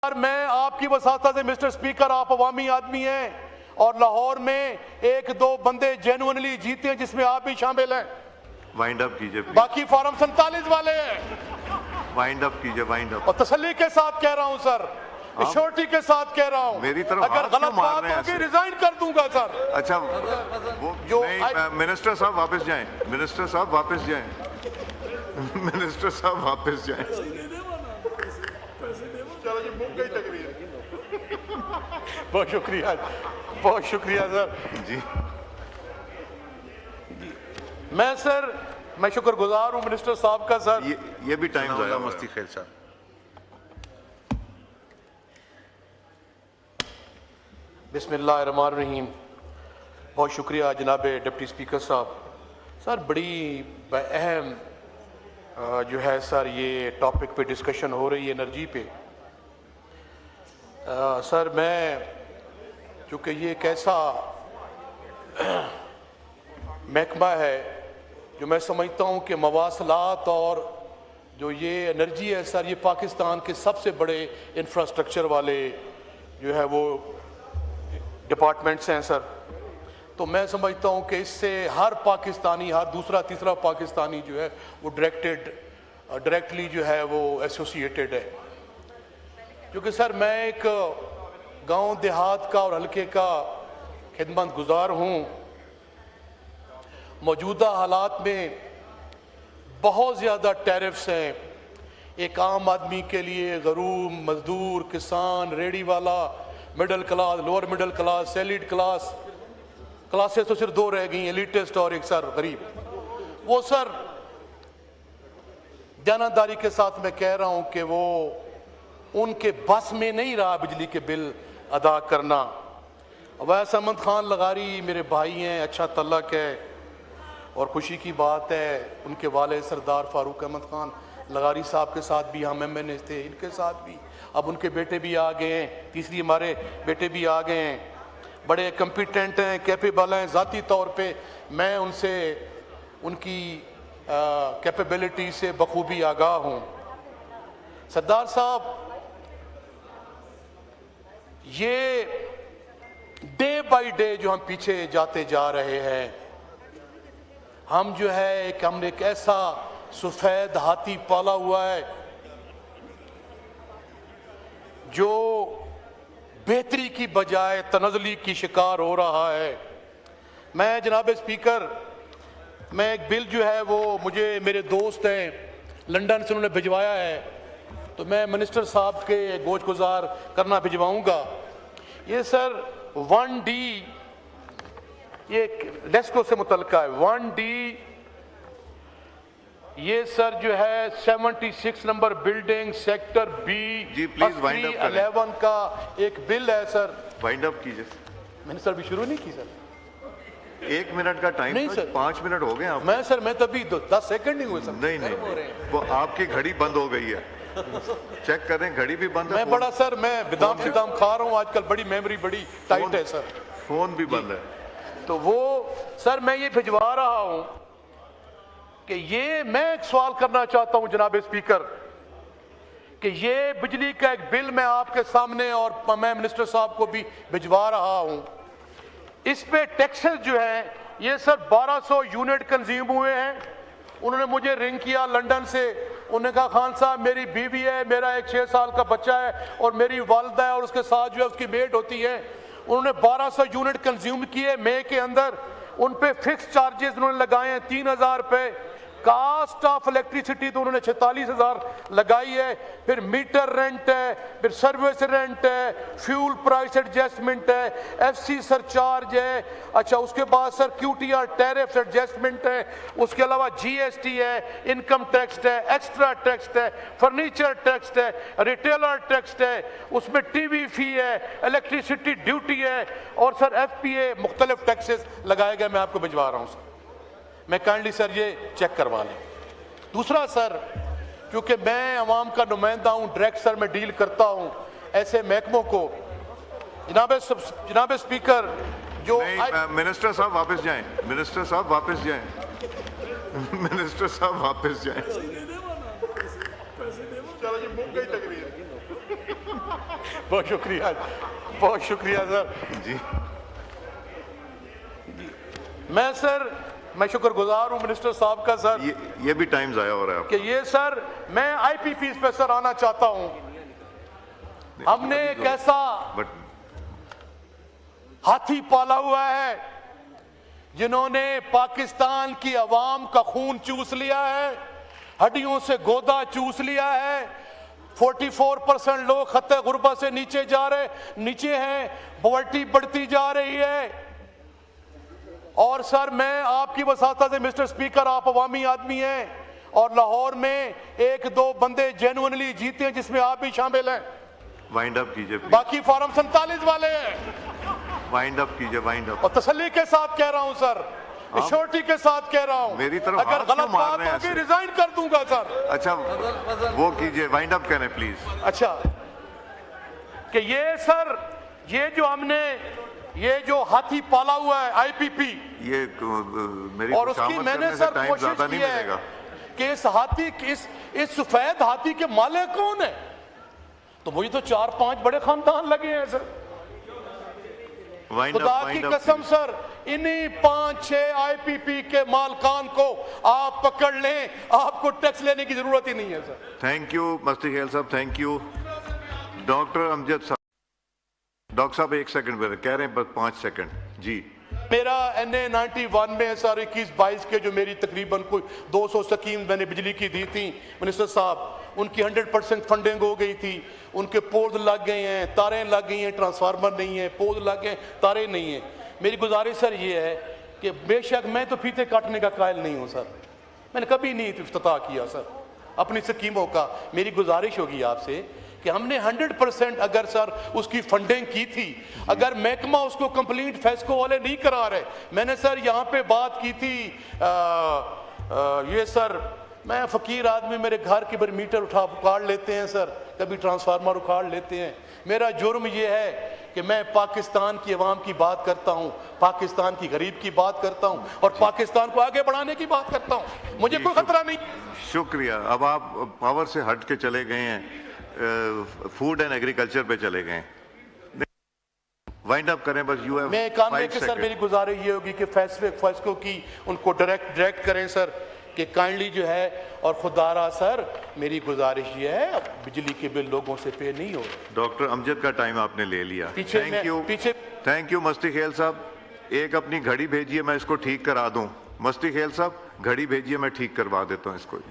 मैं आपकी वसाता से मिस्टर स्पीकर, आप अवामी आदमी हैं और लाहौर में एक दो बंदे जेन्युइनली जीते हैं जिसमें आप भी शामिल हैं। वाइंड अप कीजिए, बाकी फॉर्म 47 वाले हैं। वाइंड अप कीजिए, वाइंड अप। और तसल्ली के साथ कह रहा हूं सर, श्योरिटी के साथ कह रहा हूं, मेरी तरफ अगर गलत बात होगी रिजाइन कर दूंगा सर। अच्छा, वो जो मिनिस्टर साहब वापस जाएं, मिनिस्टर साहब वापस जाएं, मिनिस्टर साहब वापस जाएं। चलो जी, मुक गई तकरीर। बहुत शुक्रिया, बहुत शुक्रिया सर जी। मैं शुक्रगुजार हूं मिनिस्टर साहब का सर। ये भी टाइम ज़ाया मस्ती खैर साहब। बिस्मिल्लाहिर्रहमानिर्रहीम। बहुत शुक्रिया जनाब डिप्टी स्पीकर साहब। सर बड़ी अहम जो है सर ये टॉपिक पे डिस्कशन हो रही है एनर्जी पे। सर मैं चूँकि ये एक ऐसा महकमा है जो मैं समझता हूँ कि मवासलात और जो ये एनर्जी है सर, ये पाकिस्तान के सबसे बड़े इंफ्रास्ट्रक्चर वाले जो है वो डिपार्टमेंट्स हैं सर। तो मैं समझता हूँ कि इससे हर पाकिस्तानी, हर दूसरा तीसरा पाकिस्तानी जो है वो डायरेक्टली जो है वो एसोसिएटेड है। क्योंकि सर मैं एक गांव देहात का और हल्के का खिदमत गुजार हूँ। मौजूदा हालात में बहुत ज़्यादा टैरिफ्स हैं। एक आम आदमी के लिए गरीब, मजदूर, किसान, रेडी वाला, middle class, lower middle class, salaried class, classes तो सिर्फ दो रह गई, एलिटिस्ट और एक सर गरीब। वो सर जानदारी के साथ मैं कह रहा हूँ कि वो उनके बस में नहीं रहा बिजली के बिल अदा करना। अवैस अहमद खान लगारी मेरे भाई हैं, अच्छा तल्लक है और खुशी की बात है उनके वाले सरदार फारूक अहमद खान लगारी साहब के साथ भी हम MNA थे, इनके साथ भी। अब उनके बेटे भी आ गए हैं, तीसरी हमारे बेटे भी आ गए हैं, बड़े कम्पिटेंट हैं, कैपेबल हैं। ज़ाती तौर पे मैं उनसे उनकी कैपेबिलिटी से बखूबी आगाह हूँ। सरदार साहब ये डे बाय डे जो हम पीछे जाते जा रहे हैं, हम जो है हमने एक ऐसा सफेद हाथी पाला हुआ है जो बेहतरी की बजाय तनज़ली की शिकार हो रहा है। मैं जनाब स्पीकर, मैं एक बिल जो है वो मुझे मेरे दोस्त हैं लंदन से उन्होंने भिजवाया है, तो मैं मिनिस्टर साहब के गोश गुजार करना भिजवाऊंगा। ये सर 1D ये डेस्को से मुतल्लिक़ है। 1D ये सर जो है 76 नंबर बिल्डिंग सेक्टर B 11 का एक बिल है सर। वाइंड अप कीजिए। मैंने सर भी शुरू नहीं की सर। 1 मिनट का टाइम नहीं सर, 5 मिनट हो गए आप। मैं तभी 10 सेकंड नहीं हुए सर। नहीं, वो आपकी घड़ी बंद हो गई है, चेक करें, घड़ी भी बंद है। मैं बड़ा सर मैं बिदाम शिदाम खा रहा हूँ आजकल, बड़ी मेमोरी बड़ी टाइट है सर। फोन भी बंद है। तो वो सर मैं ये भिजवा रहा हूं कि ये मैं एक सवाल करना चाहता हूं जनाब स्पीकर कि ये बिजली का एक बिल मैं आपके सामने और मैं मिनिस्टर साहब को भी भिजवा रहा हूं। इस पे टैक्सेस जो है ये सर 1200 यूनिट कंज्यूम हुए हैं। उन्होंने मुझे रिंग किया लंदन से, उन्होंने कहा खान साहब मेरी बीवी है, मेरा एक 6 साल का बच्चा है और मेरी वालदा है और उसके साथ जो है उसकी मेड होती है। उन्होंने 1200 यूनिट कंज्यूम किए मई के अंदर। उन पे फिक्स चार्जेस उन्होंने लगाए हैं 3000 रुपये। कास्ट ऑफ इलेक्ट्रिसिटी तो उन्होंने 46,000 लगाई है। फिर मीटर रेंट है, फिर सर्विस रेंट है, फ्यूल प्राइस एडजस्टमेंट है, FC सरचार्ज है। अच्छा उसके बाद सर QTR टैरिफ एडजस्टमेंट है, उसके अलावा GST है, इनकम टैक्स है, एक्स्ट्रा टैक्स है, फर्नीचर टैक्स है, रिटेलर टैक्स है, उसमें TV फी है, इलेक्ट्रिसिटी ड्यूटी है और सर FPA मुख्तलिफ टैक्सेस लगाए गए। मैं आपको भिजवा रहा हूँ सर, मैं काइंडली सर ये चेक करवा लें। दूसरा सर, क्योंकि मैं अवाम का नुमाइंदा हूँ, डायरेक्ट सर मैं डील करता हूँ ऐसे महकमों को। जनाब स्पीकर जो मिनिस्टर साहब वापस जाएं, मिनिस्टर साहब वापस जाएं, मिनिस्टर साहब वापस जाएं। चलो जी, मुक गई तकरीर। बहुत शुक्रिया सर। जी मैं शुक्रगुजार हूं मिनिस्टर साहब का सर। ये भी टाइम जाया हो रहा है कि ये सर मैं आईपीपी पे सर आना चाहता हूं। हमने एक ऐसा हाथी पाला हुआ है जिन्होंने पाकिस्तान की अवाम का खून चूस लिया है, हड्डियों से गोदा चूस लिया है। 44% लोग खत्ते गुर्बत से नीचे हैं, पॉवर्टी बढ़ती जा रही है। और सर मैं आपकी वसातत से मिस्टर स्पीकर, आप अवामी आदमी हैं और लाहौर में 1-2 बंदे जेन्युइनली जीते हैं जिसमें आप भी शामिल हैं। वाइंड अप कीजिए, बाकी फॉर्म 47 वाले हैं। वाइंड अप कीजिए, वाइंड अप। और तसल्ली के साथ कह रहा हूं सर, श्योरिटी के साथ कह रहा हूं, मेरी तरफ अगर गलत बात होगी रिजाइन कर दूंगा सर। अच्छा वो कीजिए, वाइंड अप करें प्लीज। अच्छा कि ये सर ये जो हाथी पाला हुआ है आईपीपी, ये मेरी और उसकी मैंने सर कोशिश की है कि इस सफेद हाथी के मालिक कौन है, तो मुझे तो 4-5 बड़े खानदान लगे हैं सर। खुदा की कसम सर, इन्हीं 5-6 आईपीपी के मालकान को आप पकड़ लें, आपको टैक्स लेने की जरूरत ही नहीं है सर। थैंक यू मस्ती खेल साहब, थैंक यू। डॉक्टर अमजद साहब, डॉक्टर साहब 1 सेकंड कह रहे हैं, बस 5 सेकंड जी। मेरा NA 91 में सर 21-22 के जो मेरी तकरीबन कोई 200 स्कीम मैंने बिजली की दी थी मिनिस्टर साहब, उनकी 100% फंडिंग हो गई थी। उनके पोल लग गए हैं, तारें लग गई हैं, ट्रांसफार्मर नहीं है, पोल लग गए, तारें नहीं है। मेरी गुजारिश सर ये है कि बेशक मैं तो फीते काटने का कायल नहीं हूँ सर, मैंने कभी नहीं इफ्तिताह किया सर अपनी स्कीमों का। मेरी गुजारिश होगी आपसे कि हमने 100% अगर सर उसकी फंडिंग की थी, अगर महकमा उसको कंप्लीट फेस्को वाले नहीं करा रहे, मैंने सर यहाँ पे बात की थी ये सर, मैं फकीर आदमी, मेरे घर के बार मीटर उखाड़ लेते हैं सर, कभी ट्रांसफार्मर उखाड़ लेते हैं। मेरा जुर्म ये है कि मैं पाकिस्तान की अवाम की बात करता हूँ, पाकिस्तान की गरीब की बात करता हूँ और पाकिस्तान को आगे बढ़ाने की बात करता हूँ। मुझे कोई खतरा नहीं। शुक्रिया। अब आप पावर से हट के चले गए हैं, फूड एंड एग्रीकल्चर पे चले गए। वाइंड अप करें बस। You have 5 second. सर मेरी गुजारिश ये होगी कि फैसलों की उनको डायरेक्ट करें सर, कि काइंडली जो है, और खुदारा सर मेरी गुजारिश ये है बिजली के बिल लोगों से पे नहीं हो। डॉक्टर अमजद का टाइम आपने ले लिया। थैंक यू मस्ती खेल साहब। एक अपनी घड़ी भेजिए, मैं इसको ठीक करा दूं। मस्ती खेल साहब घड़ी भेजिए, मैं ठीक करवा देता हूं इसको।